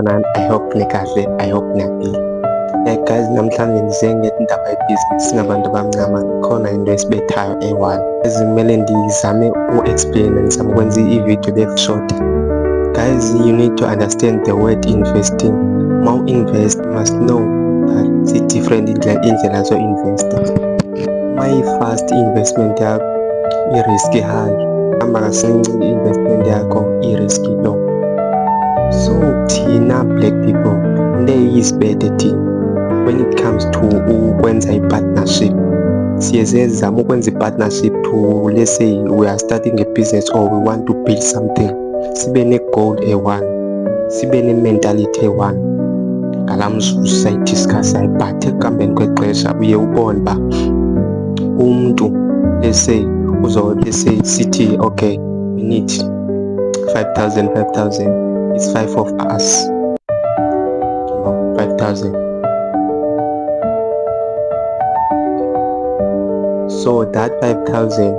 Sanibonani, I hope nikahle, I hope niyaphila. Guys, namhlanje ngize ngendaba yebhizinisi singabantu abamnyama, khona into esibethayo eyi-one. Kumele ngizame u-explain, ngizame ukwenza i-video le-short. Guys, you need to understand the word investing. Ma u-invest, you must know that zi-different indlela zo-investa. Ma i-fast investment yakho i-risk high, hamba kasinci i-investment yakho i-risk low. So thina black people into eyisibethe thina when it comes to ukwenza i-partnership, siyezama ukwenza i-partnership to, let's say we are starting a business or we want to build something, sibe ne-goal eyi-one, sibe ne-mentality eyi-one. Ngala mzuzu sayidiscussa, but ekuhambeni kwexesha uye ubone uba umuntu let's say sithi okay, we need 5,000. It's 5 of us. 5,000. So that 5,000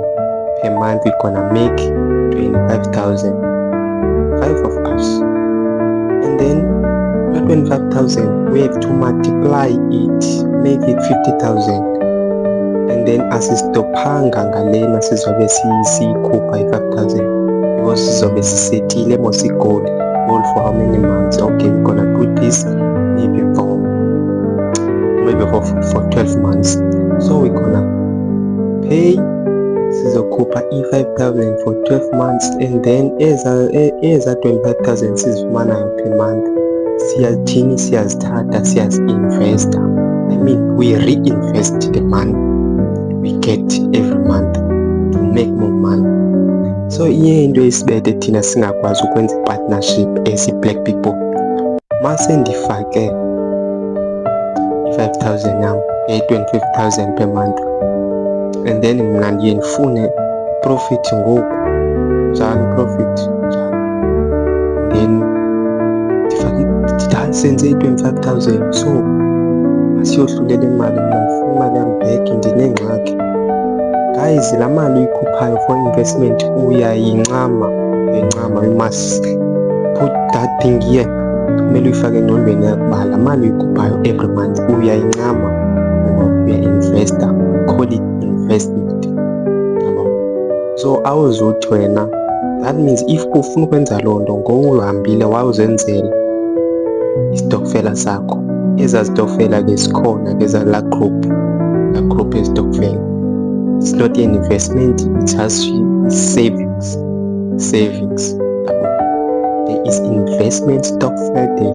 per month we're gonna make 25,000. 5 of us. And then that 25,000 we have to multiply it, make it 50,000. And then asistophanga ngalena sizobe siyikhupha i-5,000 because sizobe sisetile mos i-goal for how many months. Okay, we're gonna do this maybe for 12 months. So we're gonna pay sizokhupha i-5,000 for 12 months, and then eza 25,000 sizifumanayo per month siyazithatha siyazi-investa. I mean, we reinvest the money we get every month to make more money. So iye into esibethe thina singakwazi ukwenza i-partnership as i-black people. Mase ndifake i-5,000 yam 25,000 per month, and then mna ndiye ndifune profit ngoku njani profit njani, then senze i-25,000. So asiyohlulela imali, mna ndifuna imali yam back, ndinengxaki. Guys, la mali uyikhuphayo for investment uyayincama, you must put that thing here. Kumele uyifake engqondweni yakho uba la mali uyikhuphayo every month uyayincama, uya-investa, call it investment. So awuzuthi wena, that means if ufuna ukwenza loo nto ngowuhambile wawuzenzela isitokfela sakho, ezaa zitokfela ke zikhona ke la group yezitokfela. It's not an investment, it has savings. There is investment stock,